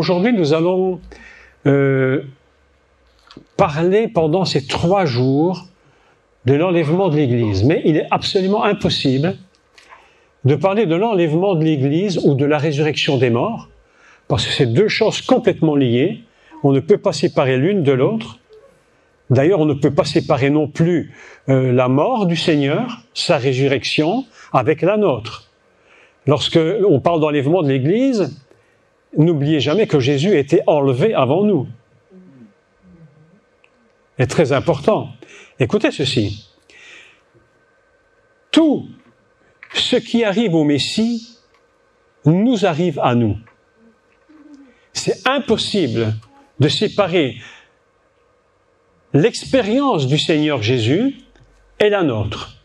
Aujourd'hui, nous allons parler pendant ces 3 jours de l'enlèvement de l'Église. Mais il est absolument impossible de parler de l'enlèvement de l'Église ou de la résurrection des morts, parce que c'est 2 choses complètement liées. On ne peut pas séparer l'une de l'autre. D'ailleurs, on ne peut pas séparer non plus la mort du Seigneur, sa résurrection, avec la nôtre. Lorsque on parle d'enlèvement de l'Église, n'oubliez jamais que Jésus a été enlevé avant nous. C'est très important. Écoutez ceci. Tout ce qui arrive au Messie nous arrive à nous. C'est impossible de séparer l'expérience du Seigneur Jésus et la nôtre.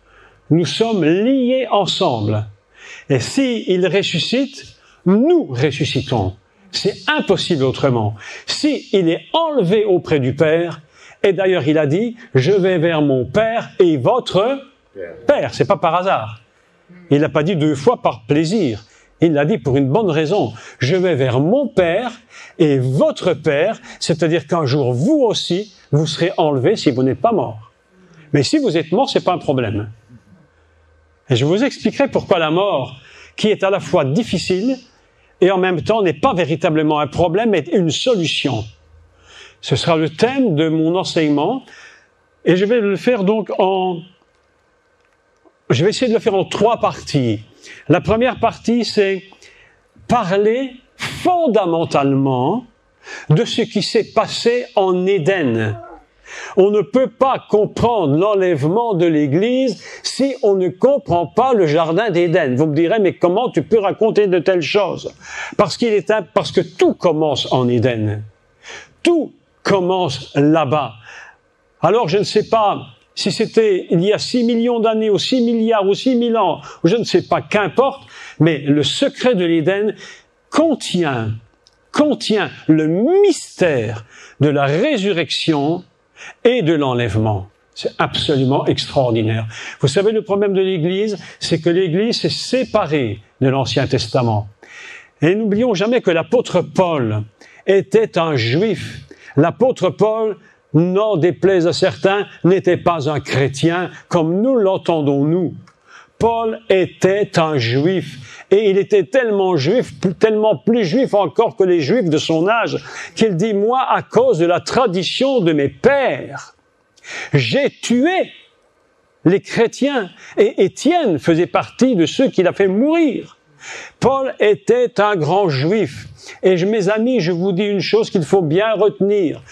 Nous sommes liés ensemble. Et s'il ressuscite, nous ressuscitons. C'est impossible autrement. S'il est enlevé auprès du Père, et d'ailleurs il a dit, je vais vers mon Père et votre Père. C'est pas par hasard. Il l'a pas dit 2 fois par plaisir. Il l'a dit pour une bonne raison. Je vais vers mon Père et votre Père, c'est-à-dire qu'un jour, vous aussi, vous serez enlevés si vous n'êtes pas mort. Mais si vous êtes mort, c'est pas un problème. Et je vous expliquerai pourquoi la mort, qui est à la fois difficile et en même temps n'est pas véritablement un problème, mais une solution. Ce sera le thème de mon enseignement et je vais le faire donc je vais essayer de le faire en 3 parties. La première partie, c'est parler fondamentalement de ce qui s'est passé en Éden. On ne peut pas comprendre l'enlèvement de l'Église si on ne comprend pas le jardin d'Éden. Vous me direz, mais comment tu peux raconter de telles choses? Parce que tout commence en Éden. Tout commence là-bas. Alors je ne sais pas si c'était il y a 6 millions d'années, ou 6 milliards, ou 6 000 ans, ou je ne sais pas, qu'importe, mais le secret de l'Éden contient le mystère de la résurrection et de l'enlèvement. C'est absolument extraordinaire. Vous savez, le problème de l'Église, c'est que l'Église s'est séparée de l'Ancien Testament. Et n'oublions jamais que l'apôtre Paul était un Juif. L'apôtre Paul, n'en déplaise à certains, n'était pas un chrétien comme nous l'entendons nous. Paul était un Juif. Et il était tellement juif, tellement plus juif encore que les Juifs de son âge, qu'il dit, moi, à cause de la tradition de mes pères, j'ai tué les chrétiens. Et Étienne faisait partie de ceux qu'il a fait mourir. Paul était un grand Juif. Et mes amis, je vous dis une chose qu'il faut bien retenir.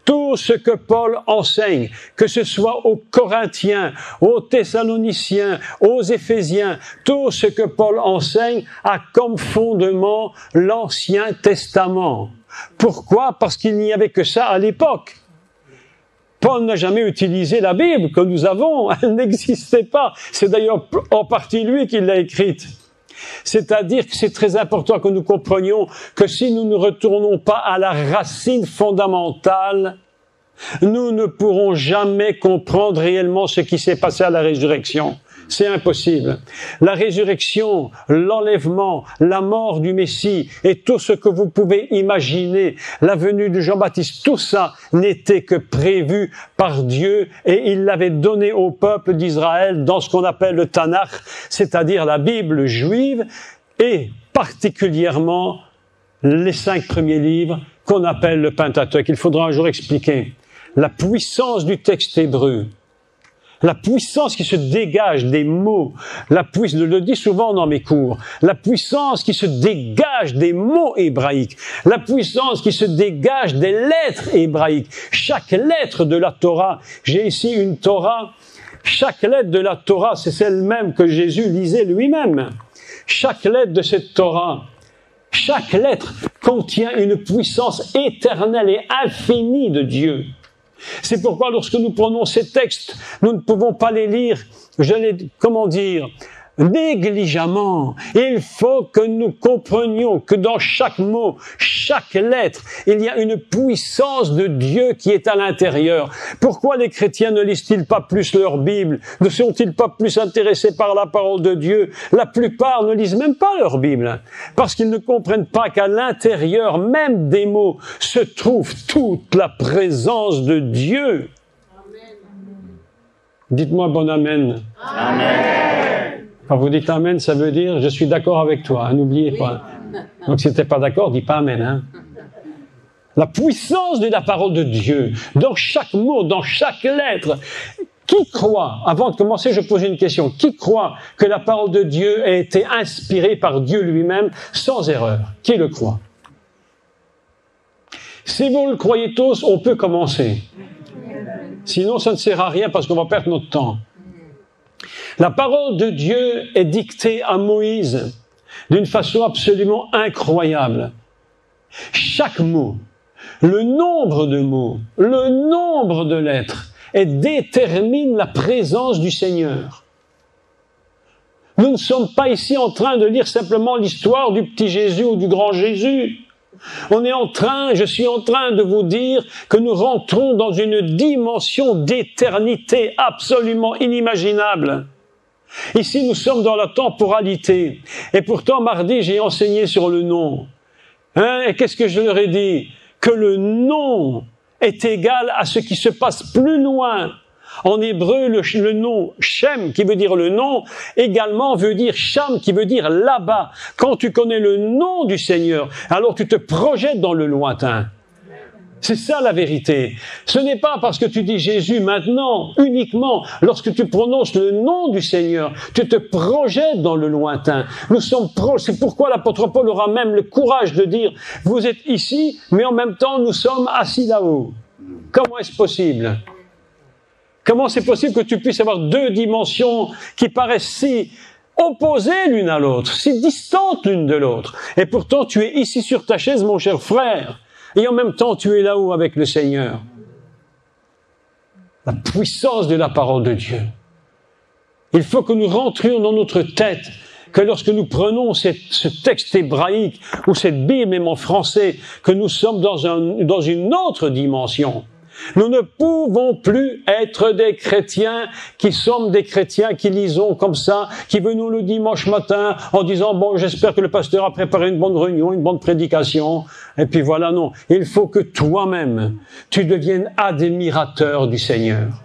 Tout ce que Paul enseigne, que ce soit aux Corinthiens, aux Thessaloniciens, aux Éphésiens, tout ce que Paul enseigne a comme fondement l'Ancien Testament. Pourquoi? Parce qu'il n'y avait que ça à l'époque. Paul n'a jamais utilisé la Bible que nous avons, elle n'existait pas. C'est d'ailleurs en partie lui qui l'a écrite. C'est-à-dire que c'est très important que nous comprenions que si nous ne retournons pas à la racine fondamentale, nous ne pourrons jamais comprendre réellement ce qui s'est passé à la résurrection. C'est impossible. La résurrection, l'enlèvement, la mort du Messie et tout ce que vous pouvez imaginer, la venue de Jean-Baptiste, tout ça n'était que prévu par Dieu et il l'avait donné au peuple d'Israël dans ce qu'on appelle le Tanakh, c'est-à-dire la Bible juive et particulièrement les 5 premiers livres qu'on appelle le Pentateuque. Il faudra un jour expliquer la puissance du texte hébreu. La puissance qui se dégage des mots, je le dis souvent dans mes cours, la puissance qui se dégage des mots hébraïques, la puissance qui se dégage des lettres hébraïques. Chaque lettre de la Torah, j'ai ici une Torah, chaque lettre de la Torah, c'est celle même que Jésus lisait lui-même. Chaque lettre de cette Torah, chaque lettre contient une puissance éternelle et infinie de Dieu. C'est pourquoi lorsque nous prenons ces textes, nous ne pouvons pas les lire, négligemment. Il faut que nous comprenions que dans chaque mot, chaque lettre, il y a une puissance de Dieu qui est à l'intérieur. Pourquoi les chrétiens ne lisent-ils pas plus leur Bible? Ne sont-ils pas plus intéressés par la parole de Dieu? La plupart ne lisent même pas leur Bible, parce qu'ils ne comprennent pas qu'à l'intérieur même des mots se trouve toute la présence de Dieu. Dites-moi bon amen. Amen. Quand vous dites amen, ça veut dire je suis d'accord avec toi, hein, n'oubliez pas. Donc si tu n'es pas d'accord, dis pas amen. Hein. La puissance de la parole de Dieu, dans chaque mot, dans chaque lettre. Qui croit, avant de commencer, je pose une question, qui croit que la parole de Dieu a été inspirée par Dieu lui-même sans erreur? Qui le croit? Si vous le croyez tous, on peut commencer. Sinon, ça ne sert à rien parce qu'on va perdre notre temps. La parole de Dieu est dictée à Moïse d'une façon absolument incroyable. Chaque mot, le nombre de mots, le nombre de lettres, détermine la présence du Seigneur. Nous ne sommes pas ici en train de lire simplement l'histoire du petit Jésus ou du grand Jésus. Je suis en train de vous dire que nous rentrons dans une dimension d'éternité absolument inimaginable. Ici, nous sommes dans la temporalité. Et pourtant, mardi, j'ai enseigné sur le nom. Et qu'est-ce que je leur ai dit? Que le nom est égal à ce qui se passe plus loin. En hébreu, le nom Shem, qui veut dire le nom, également veut dire Sham, qui veut dire là-bas. Quand tu connais le nom du Seigneur, alors tu te projettes dans le lointain. C'est ça la vérité. Ce n'est pas parce que tu dis Jésus maintenant, uniquement, lorsque tu prononces le nom du Seigneur, tu te projettes dans le lointain. Nous sommes proches. C'est pourquoi l'apôtre Paul aura même le courage de dire, vous êtes ici, mais en même temps nous sommes assis là-haut. Comment est-ce possible? Comment c'est possible que tu puisses avoir deux dimensions qui paraissent si opposées l'une à l'autre, si distantes l'une de l'autre? Et pourtant, tu es ici sur ta chaise, mon cher frère, et en même temps, tu es là-haut avec le Seigneur. La puissance de la parole de Dieu. Il faut que nous rentrions dans notre tête que lorsque nous prenons ce texte hébraïque ou cette Bible, même en français, que nous sommes dans une autre dimension. Nous ne pouvons plus être des chrétiens qui sommes des chrétiens qui lisons comme ça, qui venons le dimanche matin en disant « Bon, j'espère que le pasteur a préparé une bonne réunion, une bonne prédication. » Et puis voilà, non. Il faut que toi-même, tu deviennes admirateur du Seigneur.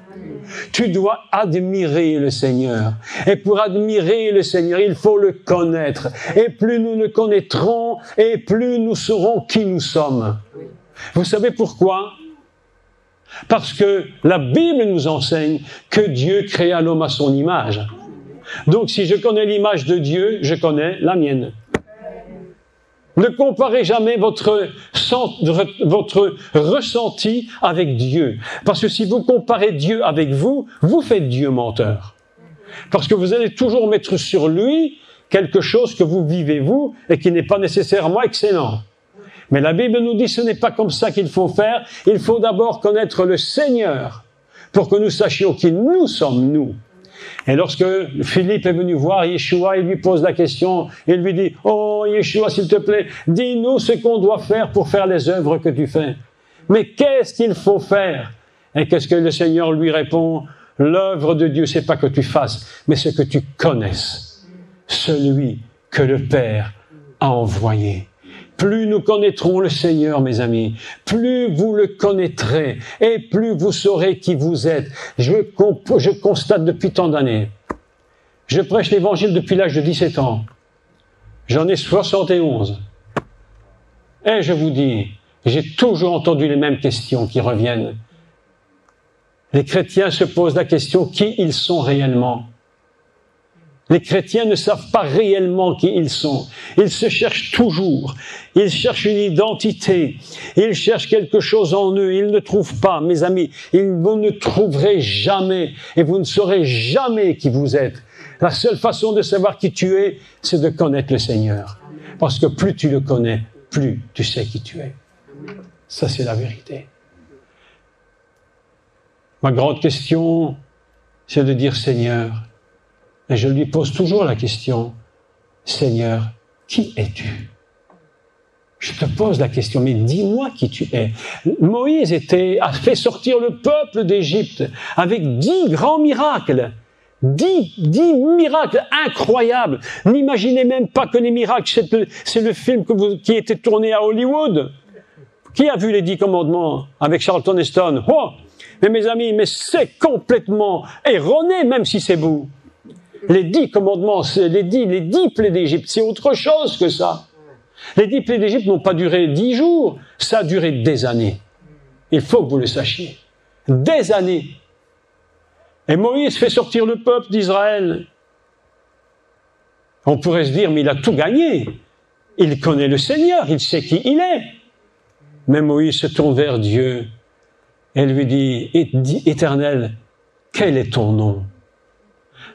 Tu dois admirer le Seigneur. Et pour admirer le Seigneur, il faut le connaître. Et plus nous le connaîtrons, et plus nous saurons qui nous sommes. Vous savez pourquoi ? Parce que la Bible nous enseigne que Dieu créa l'homme à son image. Donc si je connais l'image de Dieu, je connais la mienne. Ne comparez jamais votre ressenti avec Dieu. Parce que si vous comparez Dieu avec vous, vous faites Dieu menteur. Parce que vous allez toujours mettre sur lui quelque chose que vous vivez vous et qui n'est pas nécessairement excellent. Mais la Bible nous dit que ce n'est pas comme ça qu'il faut faire. Il faut d'abord connaître le Seigneur pour que nous sachions qui nous sommes, nous. Et lorsque Philippe est venu voir Yeshua, il lui pose la question, il lui dit « Oh Yeshua, s'il te plaît, dis-nous ce qu'on doit faire pour faire les œuvres que tu fais. » Mais qu'est-ce qu'il faut faire? Et qu'est-ce que le Seigneur lui répond? L'œuvre de Dieu, c'est pas que tu fasses, mais c'est que tu connaisses celui que le Père a envoyé. Plus nous connaîtrons le Seigneur, mes amis, plus vous le connaîtrez et plus vous saurez qui vous êtes. Je constate depuis tant d'années. Je prêche l'Évangile depuis l'âge de 17 ans. J'en ai 71. Et je vous dis, j'ai toujours entendu les mêmes questions qui reviennent. Les chrétiens se posent la question qui ils sont réellement. Les chrétiens ne savent pas réellement qui ils sont. Ils se cherchent toujours. Ils cherchent une identité. Ils cherchent quelque chose en eux. Ils ne trouvent pas, mes amis. Vous ne trouverez jamais et vous ne saurez jamais qui vous êtes. La seule façon de savoir qui tu es, c'est de connaître le Seigneur. Parce que plus tu le connais, plus tu sais qui tu es. Ça, c'est la vérité. Ma grande question, c'est de dire, Seigneur, Et je lui pose toujours la question, Seigneur, qui es-tu? Je te pose la question, mais dis-moi qui tu es. Moïse a fait sortir le peuple d'Égypte avec 10 grands miracles. 10 miracles incroyables. N'imaginez même pas que les miracles, c'est le film qui était tourné à Hollywood. Qui a vu les 10 commandements avec Charlton Heston? Oh! Mais mes amis, mais c'est complètement erroné, même si c'est beau. Les 10 commandements, les 10 plaies d'Égypte, c'est autre chose que ça. Les 10 plaies d'Égypte n'ont pas duré 10 jours, ça a duré des années. Il faut que vous le sachiez. Des années. Et Moïse fait sortir le peuple d'Israël. On pourrait se dire, mais il a tout gagné. Il connaît le Seigneur, il sait qui il est. Mais Moïse se tourne vers Dieu et lui dit, Éternel, quel est ton nom?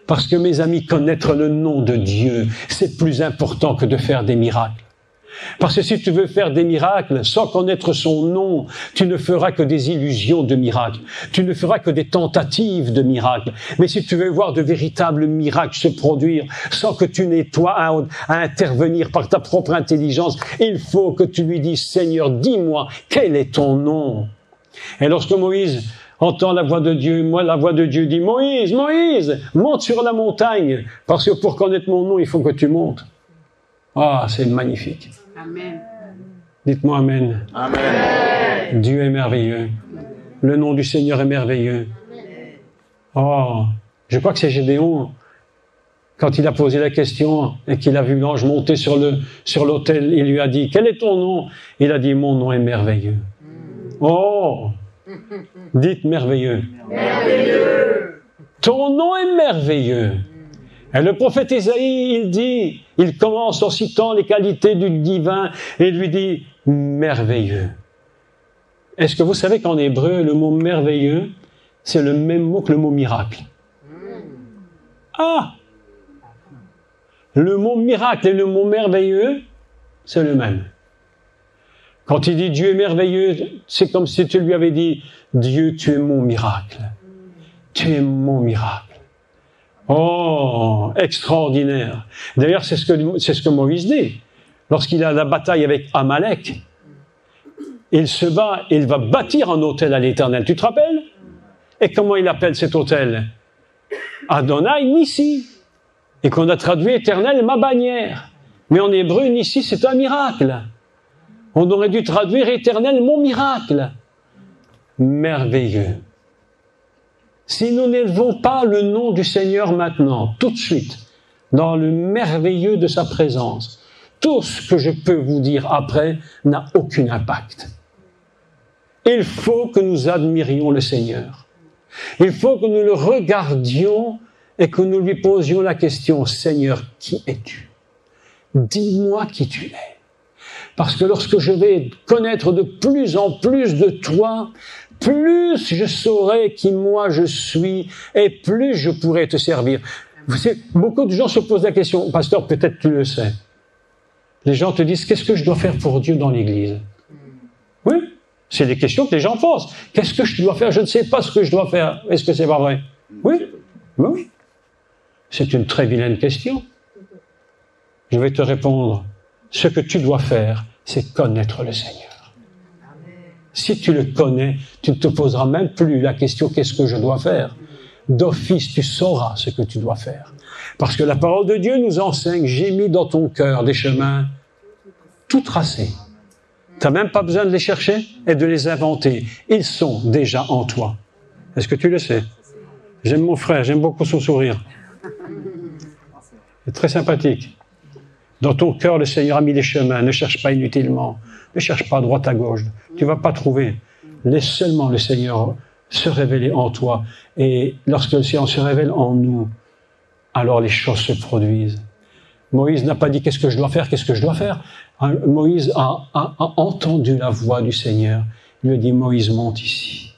Parce que mes amis, connaître le nom de Dieu, c'est plus important que de faire des miracles. Parce que si tu veux faire des miracles sans connaître son nom, tu ne feras que des illusions de miracles. Tu ne feras que des tentatives de miracles. Mais si tu veux voir de véritables miracles se produire sans que tu n'aies toi à intervenir par ta propre intelligence, il faut que tu lui dises, Seigneur, dis-moi, quel est ton nom? Et lorsque Moïse entend la voix de Dieu, la voix de Dieu dit, Moïse, Moïse, monte sur la montagne, parce que pour connaître mon nom, il faut que tu montes. Ah, c'est magnifique. Amen. Dites-moi Amen. Amen. Dieu est merveilleux. Le nom du Seigneur est merveilleux. Oh, je crois que c'est Gédéon, quand il a posé la question et qu'il a vu l'ange monter sur l'autel, il lui a dit, quel est ton nom? Il a dit, mon nom est merveilleux. Oh, dites merveilleux. Merveilleux. Ton nom est merveilleux. Et le prophète Isaïe, il commence en citant les qualités du divin et lui dit merveilleux. Est-ce que vous savez qu'en hébreu, le mot merveilleux, c'est le même mot que le mot miracle? Ah! Le mot miracle et le mot merveilleux, c'est le même. Quand il dit Dieu est merveilleux, c'est comme si tu lui avais dit Dieu, tu es mon miracle. Tu es mon miracle. Oh, extraordinaire. D'ailleurs, c'est ce que Moïse dit. Lorsqu'il a la bataille avec Amalek, il se bat, il va bâtir un autel à l'Éternel. Tu te rappelles? Et comment il appelle cet autel? Adonai Nissi. Et qu'on a traduit Éternel, ma bannière. Mais en hébreu, Nissi, c'est un miracle. On aurait dû traduire Éternel, mon miracle. Merveilleux. Si nous n'élevons pas le nom du Seigneur maintenant, tout de suite, dans le merveilleux de sa présence, tout ce que je peux vous dire après n'a aucun impact. Il faut que nous admirions le Seigneur. Il faut que nous le regardions et que nous lui posions la question, Seigneur, qui es-tu? Dis-moi qui tu es. Parce que lorsque je vais connaître de plus en plus de toi, plus je saurai qui moi je suis et plus je pourrai te servir. Vous savez, beaucoup de gens se posent la question, pasteur, peut-être tu le sais. Les gens te disent, qu'est-ce que je dois faire pour Dieu dans l'église? Oui, c'est des questions que les gens posent. Qu'est-ce que je dois faire? Je ne sais pas ce que je dois faire. Est-ce que c'est pas vrai? Oui, oui. C'est une très vilaine question. Je vais te répondre. Ce que tu dois faire, c'est connaître le Seigneur. Si tu le connais, tu ne te poseras même plus la question « qu'est-ce que je dois faire ?» D'office, tu sauras ce que tu dois faire. Parce que la parole de Dieu nous enseigne « j'ai mis dans ton cœur des chemins tout tracés. » Tu n'as même pas besoin de les chercher et de les inventer. Ils sont déjà en toi. Est-ce que tu le sais? J'aime mon frère, j'aime beaucoup son sourire. C'est très sympathique. Dans ton cœur, le Seigneur a mis les chemins. Ne cherche pas inutilement. Ne cherche pas à droite, à gauche. Tu ne vas pas trouver. Laisse seulement le Seigneur se révéler en toi. Et lorsque le Seigneur se révèle en nous, alors les choses se produisent. Moïse n'a pas dit « qu'est-ce que je dois faire, qu'est-ce que je dois faire ?» Moïse a entendu la voix du Seigneur. Il lui a dit « Moïse, monte ici. »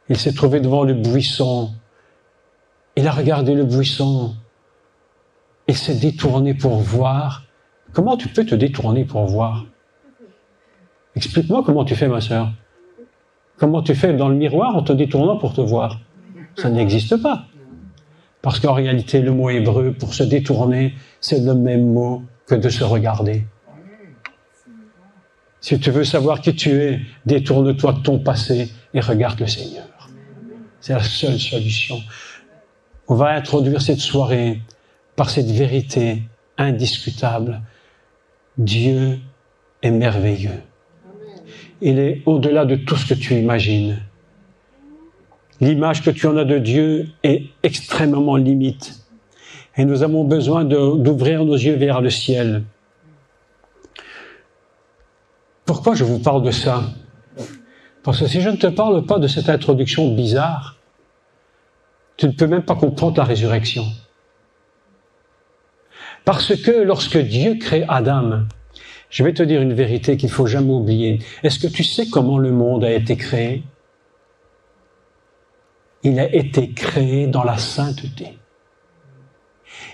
Il s'est trouvé devant le buisson. Il a regardé le buisson. Il s'est détourné pour voir. Comment tu peux te détourner pour voir? Explique-moi comment tu fais, ma sœur. Comment tu fais dans le miroir en te détournant pour te voir? Ça n'existe pas. Parce qu'en réalité, le mot hébreu pour se détourner, c'est le même mot que de se regarder. Si tu veux savoir qui tu es, détourne-toi de ton passé et regarde le Seigneur. C'est la seule solution. On va introduire cette soirée par cette vérité indiscutable. Dieu est merveilleux. Il est au-delà de tout ce que tu imagines. L'image que tu en as de Dieu est extrêmement limite. Et nous avons besoin d'ouvrir nos yeux vers le ciel. Pourquoi je vous parle de ça? Parce que si je ne te parle pas de cette introduction bizarre, tu ne peux même pas comprendre la résurrection. Parce que lorsque Dieu crée Adam, je vais te dire une vérité qu'il ne faut jamais oublier. Est-ce que tu sais comment le monde a été créé? Il a été créé dans la sainteté.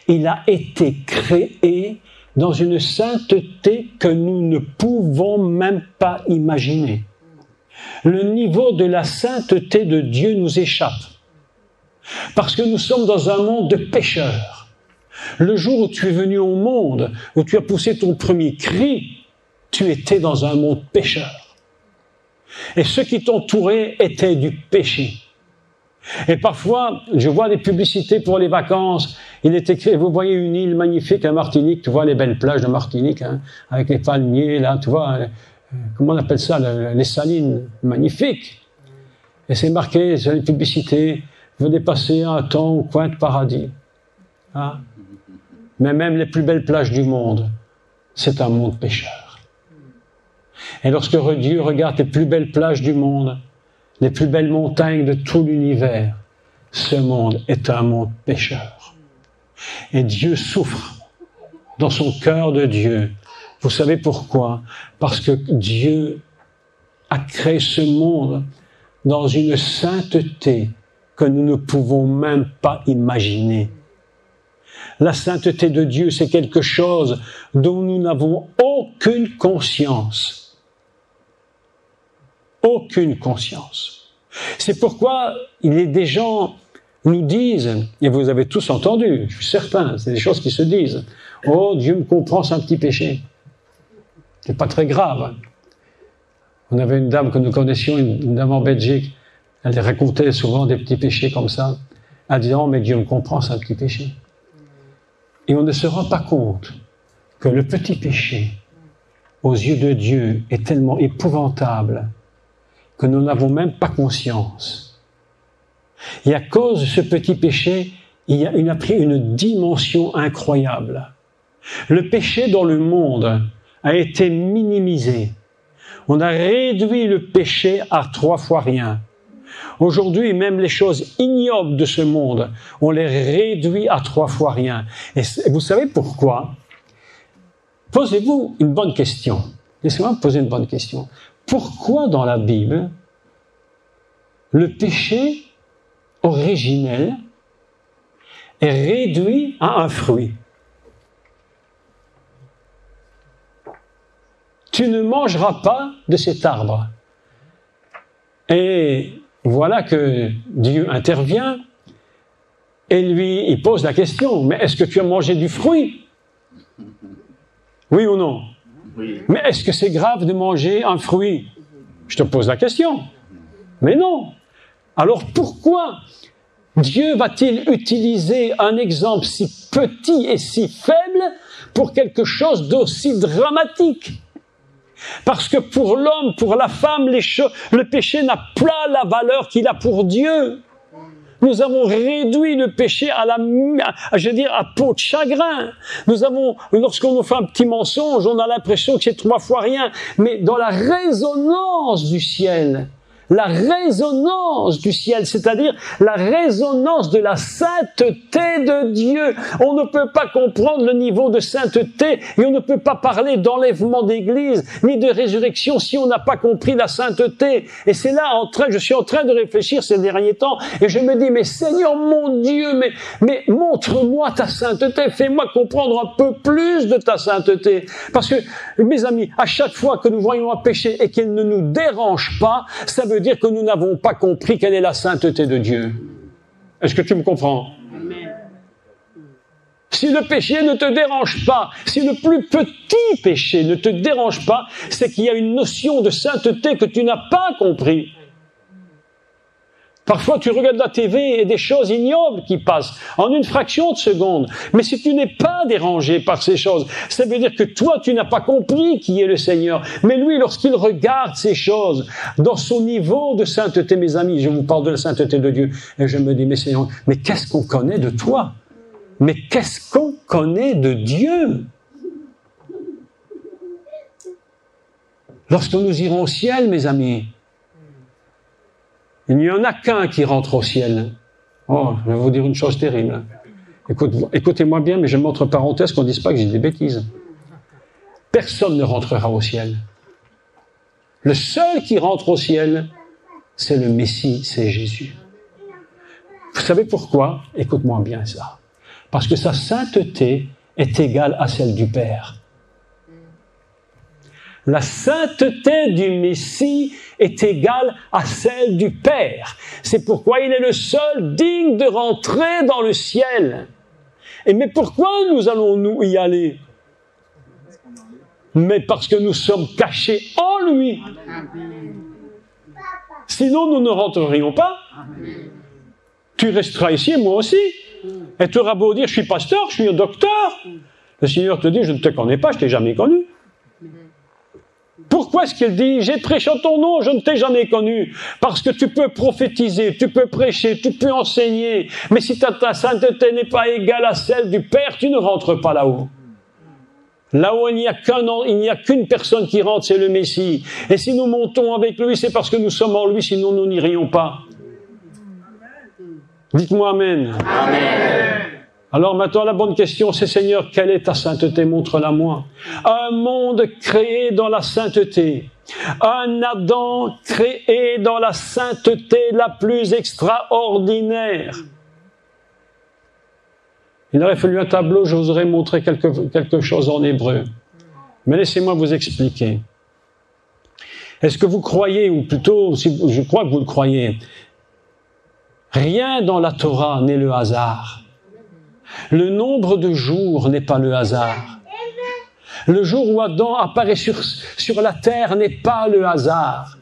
Il a été créé dans une sainteté que nous ne pouvons même pas imaginer. Le niveau de la sainteté de Dieu nous échappe. Parce que nous sommes dans un monde de pécheurs. Le jour où tu es venu au monde, où tu as poussé ton premier cri, tu étais dans un monde pécheur. Et ceux qui t'entouraient étaient du péché. Et parfois, je vois des publicités pour les vacances. Il est écrit, vous voyez une île magnifique à Martinique, tu vois les belles plages de Martinique, hein, avec les palmiers, là, tu vois, comment on appelle ça, les salines, magnifiques. Et c'est marqué sur les publicités, venez passer un temps au coin de paradis. Hein? Mais même les plus belles plages du monde, c'est un monde pécheur. Et lorsque Dieu regarde les plus belles plages du monde, les plus belles montagnes de tout l'univers, ce monde est un monde pécheur. Et Dieu souffre dans son cœur de Dieu. Vous savez pourquoi? Parce que Dieu a créé ce monde dans une sainteté que nous ne pouvons même pas imaginer. La sainteté de Dieu, c'est quelque chose dont nous n'avons aucune conscience. Aucune conscience. C'est pourquoi il est des gens nous disent, et vous avez tous entendu, je suis certain, c'est des choses qui se disent, « Oh, Dieu me comprend, c'est un petit péché. » C'est pas très grave. On avait une dame que nous connaissions, une dame en Belgique, elle racontait souvent des petits péchés comme ça. Elle disait, « Oh, mais Dieu me comprend, c'est un petit péché. » Et on ne se rend pas compte que le petit péché, aux yeux de Dieu, est tellement épouvantable que nous n'avons même pas conscience. Et à cause de ce petit péché, il a pris une dimension incroyable. Le péché dans le monde a été minimisé. On a réduit le péché à 3 fois rien. Aujourd'hui, même les choses ignobles de ce monde, on les réduit à 3 fois rien. Et vous savez pourquoi? Posez-vous une bonne question. Laissez-moi me poser une bonne question. Pourquoi dans la Bible, le péché originel est réduit à un fruit? Tu ne mangeras pas de cet arbre. Et voilà que Dieu intervient et lui, il pose la question, mais est-ce que tu as mangé du fruit? Oui ou non? Oui. Mais est-ce que c'est grave de manger un fruit? Je te pose la question. Mais non. Alors pourquoi Dieu va-t-il utiliser un exemple si petit et si faible pour quelque chose d'aussi dramatique? Parce que pour l'homme, pour la femme, le péché n'a pas la valeur qu'il a pour Dieu. Nous avons réduit le péché à peau de chagrin. Lorsqu'on nous fait un petit mensonge, on a l'impression que c'est 3 fois rien. Mais dans la résonance du ciel, c'est-à-dire la résonance de la sainteté de Dieu. On ne peut pas comprendre le niveau de sainteté et on ne peut pas parler d'enlèvement d'église ni de résurrection si on n'a pas compris la sainteté. Et c'est là je suis en train de réfléchir ces derniers temps et je me dis, mais Seigneur mon Dieu, mais montre-moi ta sainteté, fais-moi comprendre un peu plus de ta sainteté. Parce que, mes amis, à chaque fois que nous voyons un péché et qu'il ne nous dérange pas, ça veut dire que nous n'avons pas compris quelle est la sainteté de Dieu. Est-ce que tu me comprends? Amen. Si le péché ne te dérange pas, si le plus petit péché ne te dérange pas, c'est qu'il y a une notion de sainteté que tu n'as pas compris. Parfois, tu regardes la TV et des choses ignobles qui passent en une fraction de seconde. Mais si tu n'es pas dérangé par ces choses, ça veut dire que toi, tu n'as pas compris qui est le Seigneur. Mais lui, lorsqu'il regarde ces choses, dans son niveau de sainteté, mes amis, je vous parle de la sainteté de Dieu, et je me dis, mais Seigneur, mais qu'est-ce qu'on connaît de toi? Mais qu'est-ce qu'on connaît de Dieu? Lorsque nous irons au ciel, mes amis, il n'y en a qu'un qui rentre au ciel. Oh, je vais vous dire une chose terrible. Écoutez-moi bien, mais je montre parenthèse qu'on ne dise pas que j'ai des bêtises. Personne ne rentrera au ciel. Le seul qui rentre au ciel, c'est le Messie, c'est Jésus. Vous savez pourquoi? Écoute-moi bien ça. Parce que sa sainteté est égale à celle du Père. La sainteté du Messie est égale à celle du Père. C'est pourquoi il est le seul digne de rentrer dans le ciel. Mais pourquoi nous allons-nous y aller? Mais parce que nous sommes cachés en lui. Sinon, nous ne rentrerions pas. Tu resteras ici et moi aussi. Et tu auras beau dire, je suis pasteur, je suis un docteur. Le Seigneur te dit, je ne te connais pas, je ne t'ai jamais connu. Pourquoi est-ce qu'il dit, j'ai prêché en ton nom, je ne t'ai jamais connu? Parce que tu peux prophétiser, tu peux prêcher, tu peux enseigner, mais si ta sainteté n'est pas égale à celle du Père, tu ne rentres pas là-haut. Là-haut, il n'y a qu'une personne qui rentre, c'est le Messie. Et si nous montons avec lui, c'est parce que nous sommes en lui, sinon nous n'irions pas. Dites-moi Amen. Amen. Alors maintenant, la bonne question, c'est Seigneur, quelle est ta sainteté? Montre-la moi. Un monde créé dans la sainteté. Un Adam créé dans la sainteté la plus extraordinaire. Il aurait fallu un tableau, je vous aurais montré quelque chose en hébreu. Mais laissez-moi vous expliquer. Est-ce que vous croyez, ou plutôt, je crois que vous le croyez, rien dans la Torah n'est le hasard. Le nombre de jours n'est pas le hasard. Le jour où Adam apparaît sur la terre n'est pas le hasard.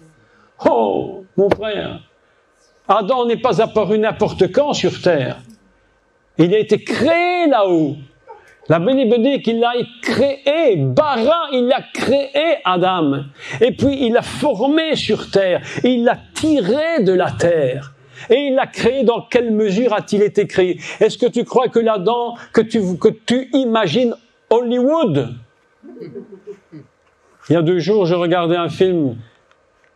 Oh, mon frère, Adam n'est pas apparu n'importe quand sur terre. Il a été créé là-haut. La Bible dit qu'il l'a créé, bara, il a créé Adam. Et puis il l'a formé sur terre, il l'a tiré de la terre. Et il l'a créé, dans quelle mesure a-t-il été créé? Est-ce que tu crois que l'Adam que tu imagines Hollywood? Il y a 2 jours, je regardais un film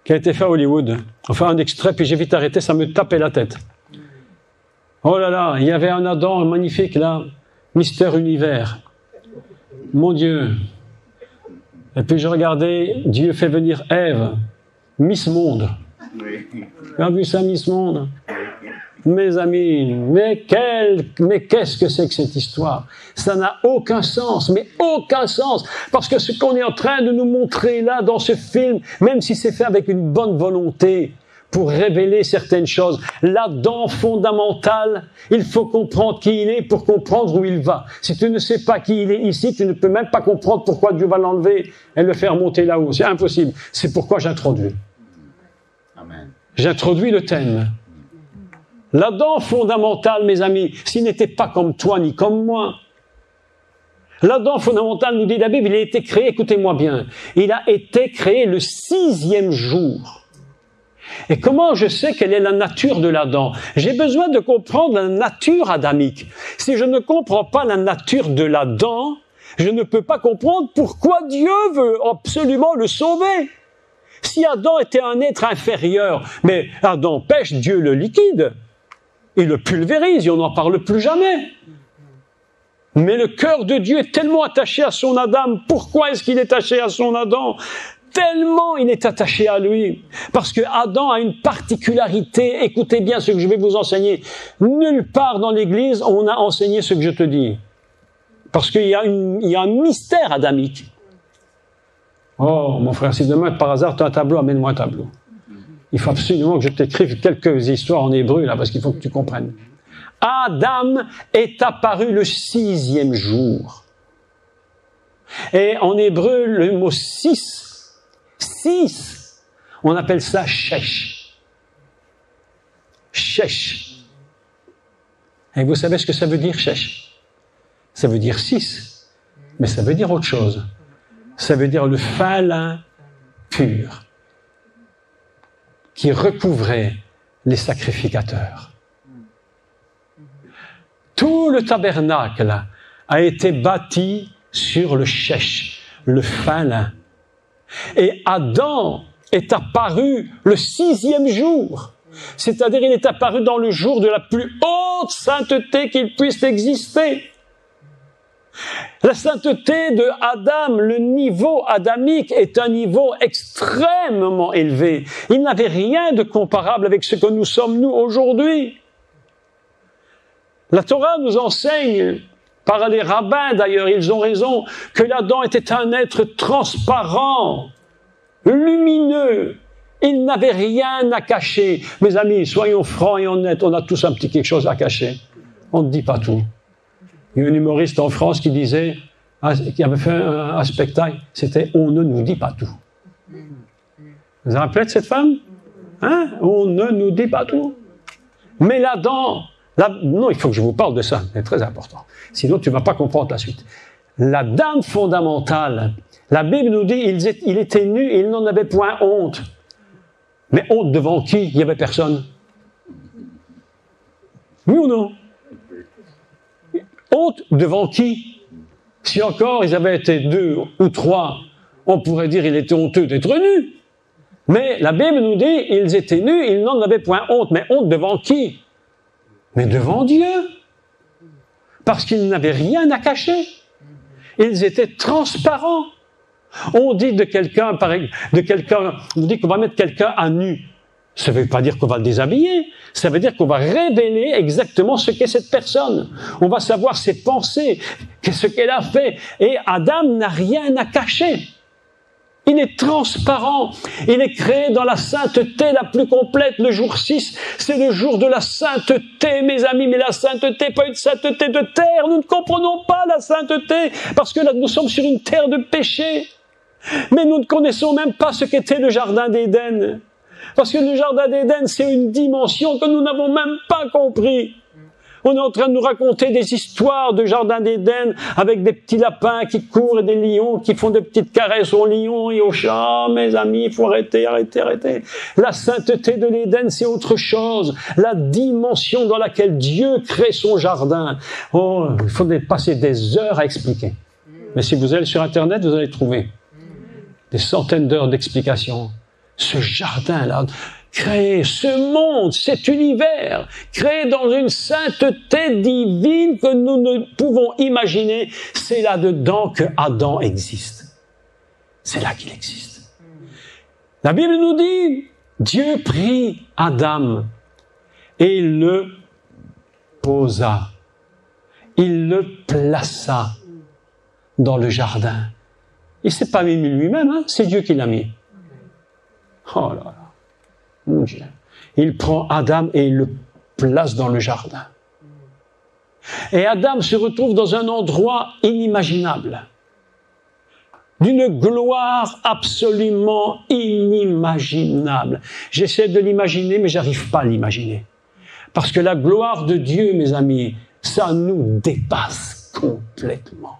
qui a été fait à Hollywood. Enfin, un extrait, puis j'ai vite arrêté, ça me tapait la tête. Oh là là, il y avait un Adam magnifique là, Mister Univers. Mon Dieu. Et puis je regardais, Dieu fait venir Ève, Miss Monde. Tu as vu ça, Miss Monde? Mes amis, mais qu'est-ce que c'est que cette histoire? Ça n'a aucun sens, mais aucun sens. Parce que ce qu'on est en train de nous montrer là, dans ce film, même si c'est fait avec une bonne volonté, pour révéler certaines choses, l'Adam fondamental, il faut comprendre qui il est pour comprendre où il va. Si tu ne sais pas qui il est ici, tu ne peux même pas comprendre pourquoi Dieu va l'enlever et le faire monter là-haut. C'est impossible. C'est pourquoi j'introduis. Amen. J'introduis le thème. L'Adam fondamental, mes amis, s'il n'était pas comme toi ni comme moi. L'Adam fondamental, nous dit la Bible, il a été créé, écoutez-moi bien, il a été créé le 6e jour. Et comment je sais quelle est la nature de l'Adam? J'ai besoin de comprendre la nature adamique. Si je ne comprends pas la nature de l'Adam, je ne peux pas comprendre pourquoi Dieu veut absolument le sauver. Si Adam était un être inférieur, mais Adam pêche, Dieu le liquide. Il le pulvérise et on n'en parle plus jamais. Mais le cœur de Dieu est tellement attaché à son Adam. Pourquoi est-ce qu'il est attaché à son Adam? Tellement il est attaché à lui. Parce que Adam a une particularité. Écoutez bien ce que je vais vous enseigner. Nulle part dans l'Église on a enseigné ce que je te dis. Parce qu'il y a un mystère adamique. Oh, mon frère, si demain, par hasard, tu as un tableau, amène-moi un tableau. Il faut absolument que je t'écrive quelques histoires en hébreu, là, parce qu'il faut que tu comprennes. Adam est apparu le 6e jour. Et en hébreu, le mot 6, on appelle ça shesh. Shesh. Et vous savez ce que ça veut dire, shesh? Ça veut dire 6, mais ça veut dire autre chose. Ça veut dire le fin lin pur qui recouvrait les sacrificateurs. Tout le tabernacle a été bâti sur le shesh, le fin lin. Et Adam est apparu le 6e jour. C'est-à-dire, il est apparu dans le jour de la plus haute sainteté qu'il puisse exister. La sainteté de Adam, le niveau adamique est un niveau extrêmement élevé. Il n'avait rien de comparable avec ce que nous sommes nous aujourd'hui. La Torah nous enseigne, par les rabbins d'ailleurs, ils ont raison, que l'Adam était un être transparent, lumineux. Il n'avait rien à cacher. Mes amis, soyons francs et honnêtes, on a tous un petit quelque chose à cacher. On ne dit pas tout. Il y a un humoriste en France qui disait, qui avait fait un spectacle, c'était « On ne nous dit pas tout ». Vous vous rappelez de cette femme? Hein? On ne nous dit pas tout. Mais là-dedans, non, il faut que je vous parle de ça, c'est très important. Sinon, tu ne vas pas comprendre la suite. La dame fondamentale, la Bible nous dit, il était nu et il n'en avait point honte. Mais honte devant qui? Il n'y avait personne. Oui ou non? Honte devant qui? Si encore ils avaient été 2 ou 3, on pourrait dire qu'il était honteux d'être nu. Mais la Bible nous dit, ils étaient nus, ils n'en avaient point honte. Mais honte devant qui? Mais devant Dieu. Parce qu'ils n'avaient rien à cacher. Ils étaient transparents. On dit de quelqu'un, on dit qu'on va mettre quelqu'un à nu. Ça ne veut pas dire qu'on va le déshabiller. Ça veut dire qu'on va révéler exactement ce qu'est cette personne. On va savoir ses pensées, ce qu'elle a fait. Et Adam n'a rien à cacher. Il est transparent. Il est créé dans la sainteté la plus complète. Le jour 6, c'est le jour de la sainteté, mes amis. Mais la sainteté, pas une sainteté de terre. Nous ne comprenons pas la sainteté parce que là, nous sommes sur une terre de péché. Mais nous ne connaissons même pas ce qu'était le jardin d'Éden. Parce que le jardin d'Éden, c'est une dimension que nous n'avons même pas compris. On est en train de nous raconter des histoires de jardin d'Éden avec des petits lapins qui courent et des lions qui font des petites caresses aux lions et aux chats. Mes amis, il faut arrêter. La sainteté de l'Éden, c'est autre chose. La dimension dans laquelle Dieu crée son jardin. Oh, il faudrait passer des heures à expliquer. Mais si vous allez sur Internet, vous allez trouver des centaines d'heures d'explications. Ce jardin-là, créé, ce monde, cet univers, créé dans une sainteté divine que nous ne pouvons imaginer, c'est là-dedans que Adam existe. C'est là qu'il existe. La Bible nous dit, Dieu prit Adam et le posa. Il le plaça dans le jardin. Il ne s'est pas mis lui-même, hein? C'est Dieu qui l'a mis. Oh là là, mon Dieu. Il prend Adam et il le place dans le jardin. Et Adam se retrouve dans un endroit inimaginable, d'une gloire absolument inimaginable. J'essaie de l'imaginer, mais j'arrive pas à l'imaginer. Parce que la gloire de Dieu, mes amis, ça nous dépasse complètement.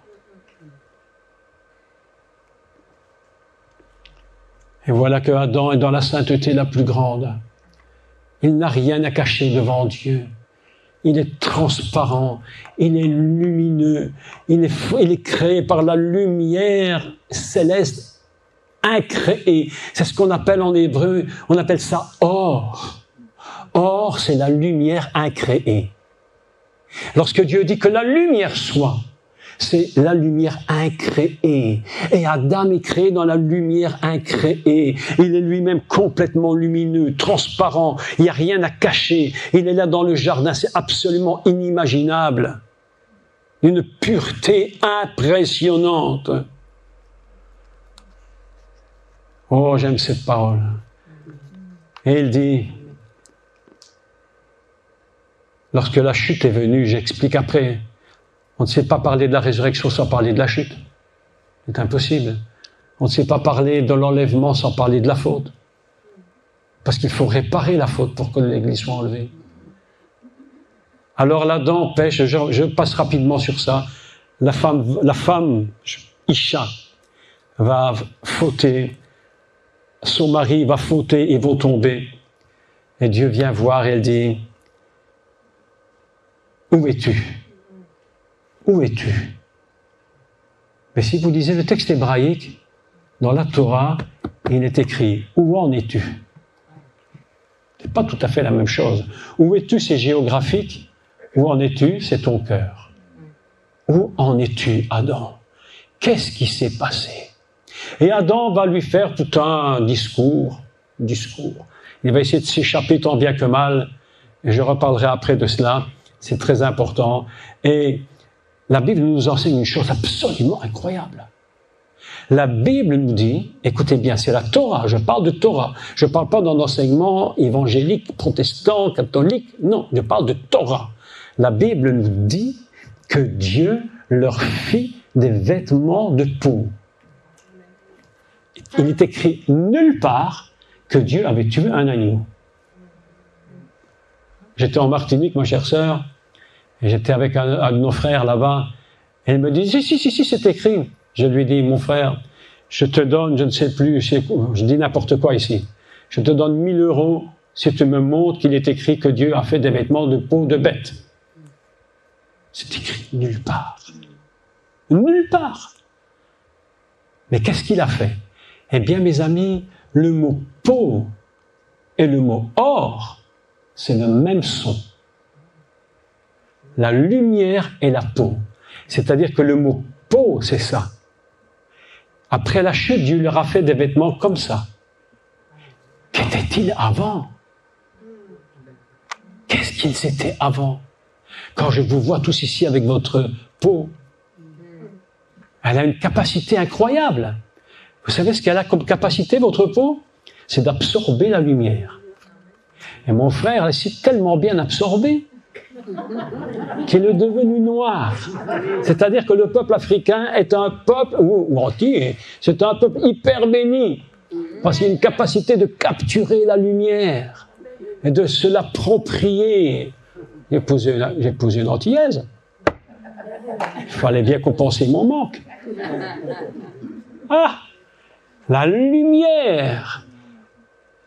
Et voilà que Adam est dans la sainteté la plus grande. Il n'a rien à cacher devant Dieu. Il est transparent, il est lumineux, il est créé par la lumière céleste incréée. C'est ce qu'on appelle en hébreu, on appelle ça or. Or, c'est la lumière incréée. Lorsque Dieu dit que la lumière soit, c'est la lumière incréée. Et Adam est créé dans la lumière incréée. Il est lui-même complètement lumineux, transparent. Il n'y a rien à cacher. Il est là dans le jardin. C'est absolument inimaginable. D'une pureté impressionnante. Oh, j'aime cette parole. Et il dit, Lorsque la chute est venue, j'explique après, on ne sait pas parler de la résurrection sans parler de la chute. C'est impossible. On ne sait pas parler de l'enlèvement sans parler de la faute. Parce qu'il faut réparer la faute pour que l'Église soit enlevée. Alors l'Adam pêche, je passe rapidement sur ça. La femme, Isha, va fauter. Son mari va fauter, ils vont tomber. Et Dieu vient voir et elle dit, où es-tu? Où es-tu? Mais si vous lisez le texte hébraïque, dans la Torah, il est écrit, où en es-tu? C'est pas tout à fait la même chose. Où es-tu, c'est géographique. Où en es-tu, c'est ton cœur. Où en es-tu, Adam? Qu'est-ce qui s'est passé? Et Adam va lui faire tout un discours. Il va essayer de s'échapper tant bien que mal. Et je reparlerai après de cela. C'est très important. Et la Bible nous enseigne une chose absolument incroyable. La Bible nous dit, écoutez bien, c'est la Torah, je parle de Torah. Je ne parle pas d'un enseignement évangélique, protestant, catholique. Non, je parle de Torah. La Bible nous dit que Dieu leur fit des vêtements de peau. Il est écrit nulle part que Dieu avait tué un agneau. J'étais en Martinique, ma chère sœur, et j'étais avec un de nos frères là-bas, et il me dit, si, c'est écrit. Je lui dis, mon frère, je te donne, je ne sais plus, je dis n'importe quoi ici, je te donne 1 000 € si tu me montres qu'il est écrit que Dieu a fait des vêtements de peau de bête. C'est écrit nulle part. Nulle part. Mais qu'est-ce qu'il a fait? Eh bien, mes amis, le mot peau et le mot or, c'est le même son. La lumière et la peau. C'est-à-dire que le mot peau, c'est ça. Après la chute, Dieu leur a fait des vêtements comme ça. Qu'était-il avant? Qu'est-ce qu'ils étaient avant? Quand je vous vois tous ici avec votre peau, elle a une capacité incroyable. Vous savez ce qu'elle a comme capacité, votre peau? C'est d'absorber la lumière. Et mon frère, elle s'est tellement bien absorbée qu'il est devenu noir. C'est-à-dire que le peuple africain est un peuple, ou entier, c'est un peuple hyper béni, parce qu'il y a une capacité de capturer la lumière et de se l'approprier. J'ai posé une antillaise. Il fallait bien compenser mon manque. Ah! La lumière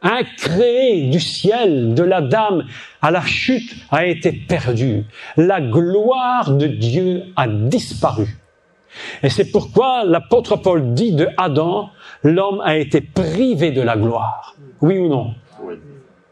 incréée du ciel, de la dame, à la chute, a été perdue. La gloire de Dieu a disparu. Et c'est pourquoi l'apôtre Paul dit de Adam, l'homme a été privé de la gloire. Oui ou non? Oui.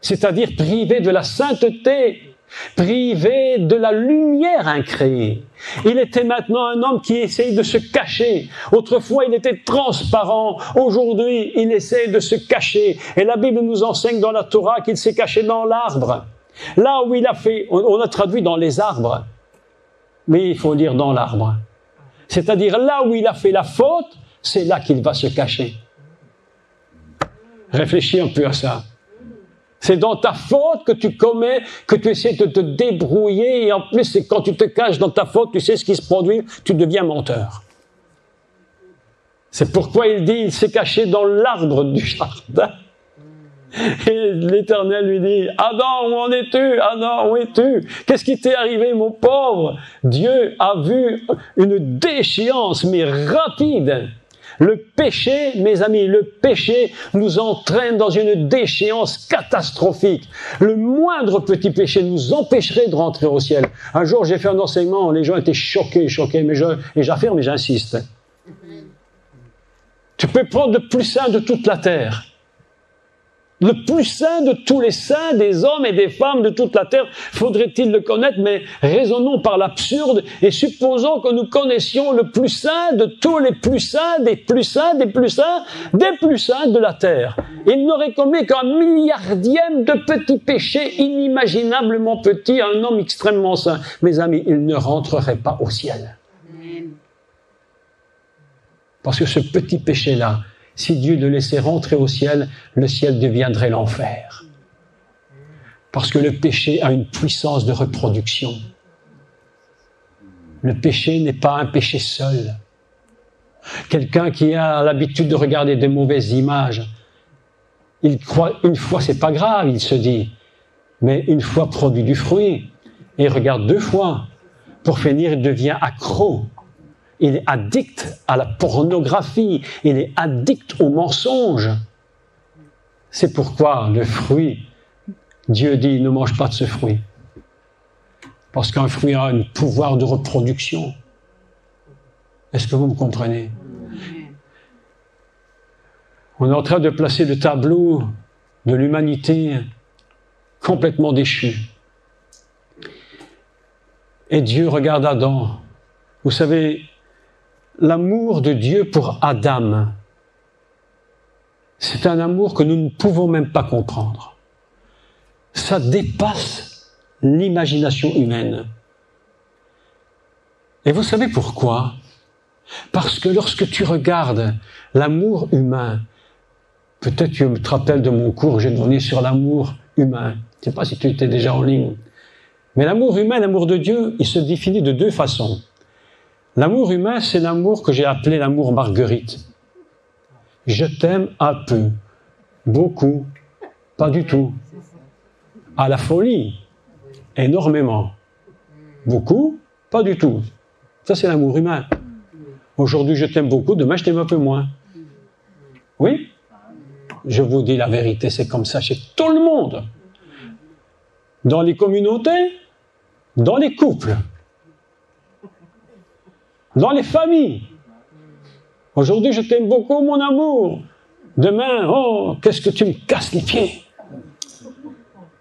C'est-à-dire privé de la sainteté, privé de la lumière incréée. Il était maintenant un homme qui essaye de se cacher. Autrefois, il était transparent. Aujourd'hui, il essaie de se cacher. Et la Bible nous enseigne dans la Torah qu'il s'est caché dans l'arbre. Là où il a fait, on a traduit dans les arbres. Mais il faut dire dans l'arbre. C'est-à-dire là où il a fait la faute, c'est là qu'il va se cacher. Réfléchis un peu à ça. C'est dans ta faute que tu commets, que tu essaies de te débrouiller, et en plus, c'est quand tu te caches dans ta faute, tu sais ce qui se produit, tu deviens menteur. C'est pourquoi il dit, il s'est caché dans l'arbre du jardin. Et l'Éternel lui dit, Adam, où en es-tu? Adam, où es-tu? Qu'est-ce qui t'est arrivé, mon pauvre? Dieu a vu une déchéance, mais rapide. Le péché, mes amis, le péché nous entraîne dans une déchéance catastrophique. Le moindre petit péché nous empêcherait de rentrer au ciel. Un jour, j'ai fait un enseignement, les gens étaient choqués, et j'affirme et j'insiste. Tu peux prendre le plus saint de toute la terre. Le plus saint de tous les saints, des hommes et des femmes de toute la terre, faudrait-il le connaître, mais raisonnons par l'absurde et supposons que nous connaissions le plus saint de tous les plus saints, des plus saints, des plus saints, des plus saints de la terre. Il n'aurait commis qu'un milliardième de petits péchés inimaginablement petits, un homme extrêmement saint. Mes amis, il ne rentrerait pas au ciel. Parce que ce petit péché-là, si Dieu le laissait rentrer au ciel, le ciel deviendrait l'enfer. Parce que le péché a une puissance de reproduction. Le péché n'est pas un péché seul. Quelqu'un qui a l'habitude de regarder de mauvaises images, il croit une fois c'est pas grave, il se dit, mais une fois produit du fruit, et il regarde 2 fois, pour finir il devient accro. Il est addict à la pornographie, il est addict au mensonge. C'est pourquoi le fruit, Dieu dit, ne mange pas de ce fruit. Parce qu'un fruit a un pouvoir de reproduction. Est-ce que vous me comprenez? On est en train de placer le tableau de l'humanité complètement déchue. Et Dieu regarde Adam. Vous savez, l'amour de Dieu pour Adam, c'est un amour que nous ne pouvons même pas comprendre. Ça dépasse l'imagination humaine. Et vous savez pourquoi? Parce que lorsque tu regardes l'amour humain, peut-être tu te rappelles de mon cours que j'ai donné sur l'amour humain. Je ne sais pas si tu étais déjà en ligne. Mais l'amour humain, l'amour de Dieu, il se définit de 2 façons. L'amour humain, c'est l'amour que j'ai appelé l'amour Marguerite. Je t'aime un peu, beaucoup, pas du tout. À la folie, énormément. Beaucoup, pas du tout. Ça, c'est l'amour humain. Aujourd'hui, je t'aime beaucoup, demain, je t'aime un peu moins. Oui? Je vous dis la vérité, c'est comme ça chez tout le monde. Dans les communautés, dans les couples, dans les familles. Aujourd'hui, je t'aime beaucoup, mon amour. Demain, oh, qu'est-ce que tu me casses les pieds.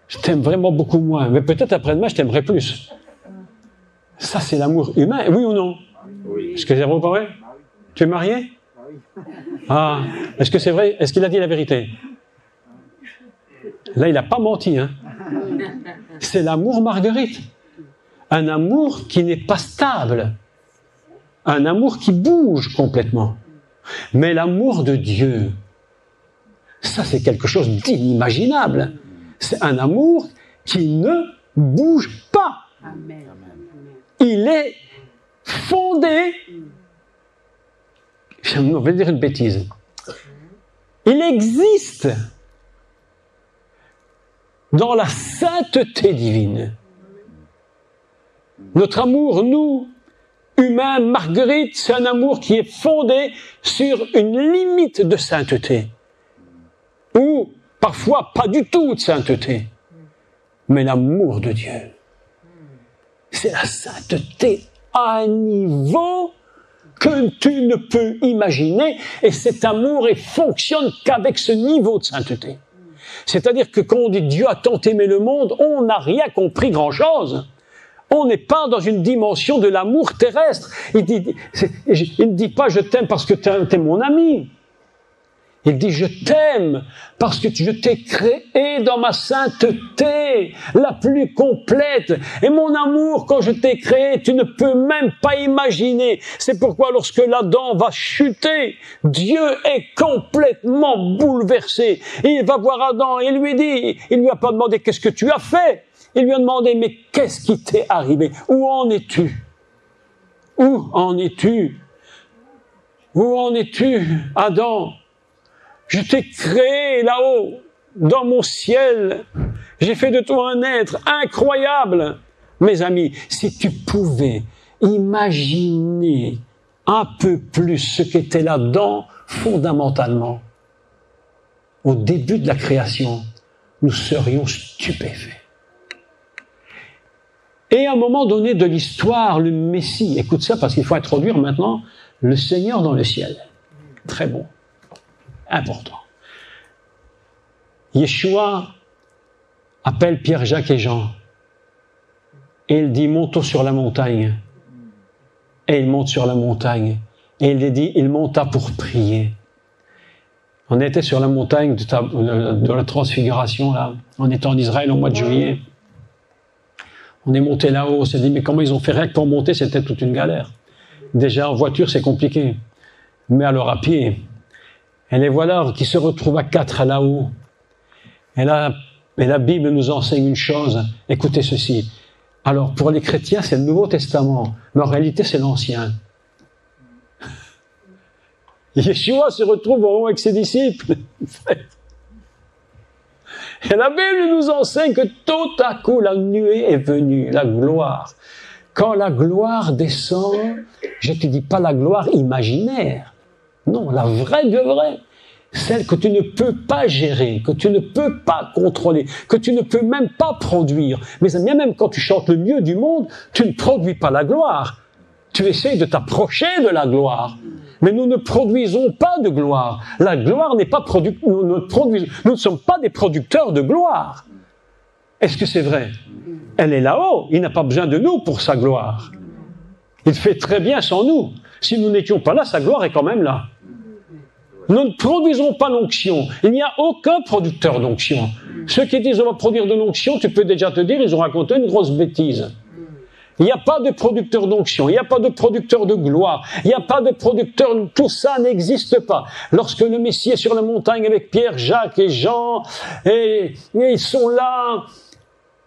Je t'aime vraiment beaucoup moins. Mais peut-être après-demain, je t'aimerai plus. Ça, c'est l'amour humain, oui ou non? Oui. Est-ce que c'est vrai? Tu es marié? Ah, est-ce que c'est vrai? Est-ce qu'il a dit la vérité? Là, il n'a pas menti, hein. C'est l'amour Marguerite. Un amour qui n'est pas stable. Un amour qui bouge complètement. Mais l'amour de Dieu, ça, c'est quelque chose d'inimaginable. C'est un amour qui ne bouge pas. Amen. Il est fondé, je vais dire une bêtise, il existe dans la sainteté divine. Notre amour, nous, humains, Marguerite, c'est un amour qui est fondé sur une limite de sainteté. Ou parfois pas du tout de sainteté. Mais l'amour de Dieu, c'est la sainteté à un niveau que tu ne peux imaginer, et cet amour ne fonctionne qu'avec ce niveau de sainteté. C'est-à-dire que quand on dit Dieu a tant aimé le monde, on n'a rien compris grand-chose. On n'est pas dans une dimension de l'amour terrestre. Il ne dit pas je t'aime parce que t'es mon ami. Il dit je t'aime parce que je t'ai créé dans ma sainteté la plus complète. Et mon amour, quand je t'ai créé, tu ne peux même pas imaginer. C'est pourquoi lorsque l'Adam va chuter, Dieu est complètement bouleversé. Et il va voir Adam et il lui a pas demandé qu'est-ce que tu as fait. Il lui a demandé mais qu'est-ce qui t'est arrivé? Où en es-tu? Où en es-tu? Où en es-tu, Adam? Je t'ai créé là-haut, dans mon ciel. J'ai fait de toi un être incroyable. Mes amis, si tu pouvais imaginer un peu plus ce qu'était là-dedans, fondamentalement, au début de la création, nous serions stupéfaits. Et à un moment donné de l'histoire, le Messie, écoute ça parce qu'il faut introduire maintenant le Seigneur dans le ciel. Très bon. Important. Yeshua appelle Pierre, Jacques et Jean et il dit montons sur la montagne. Et il monte sur la montagne et il dit il monta pour prier. On était sur la montagne de la transfiguration là, on était en Israël au mois de juillet. On est monté là-haut, on s'est dit mais comment ils ont fait? Rien que pour monter, c'était toute une galère. Déjà en voiture c'est compliqué, mais alors à pied. Et les voilà qui se retrouvent à 4 là-haut. Et là, Mais la Bible nous enseigne une chose, écoutez ceci. Alors, pour les chrétiens, c'est le Nouveau Testament, mais en réalité, c'est l'Ancien. Yeshua se retrouve en haut avec ses disciples. Et la Bible nous enseigne que tout à coup, la nuée est venue, la gloire. Quand la gloire descend, je ne te dis pas la gloire imaginaire. Non, la vraie de vraie. Celle que tu ne peux pas gérer, que tu ne peux pas contrôler, que tu ne peux même pas produire. Mais même quand tu chantes le mieux du monde, tu ne produis pas la gloire. Tu essaies de t'approcher de la gloire. Mais nous ne produisons pas de gloire. La gloire n'est pas produite. Nous ne sommes pas des producteurs de gloire. Est-ce que c'est vrai? Elle est là-haut. Il n'a pas besoin de nous pour sa gloire. Il fait très bien sans nous. Si nous n'étions pas là, sa gloire est quand même là. Nous ne produisons pas l'onction. Il n'y a aucun producteur d'onction. Ceux qui disent on va produire de l'onction, tu peux déjà te dire, ils ont raconté une grosse bêtise. Il n'y a pas de producteur d'onction, il n'y a pas de producteur de gloire, il n'y a pas de producteur, tout ça n'existe pas. Lorsque le Messie est sur la montagne avec Pierre, Jacques et Jean, et ils sont là,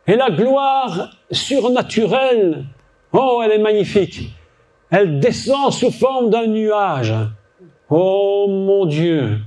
et la gloire surnaturelle, oh, elle est magnifique. Elle descend sous forme d'un nuage. Oh mon Dieu!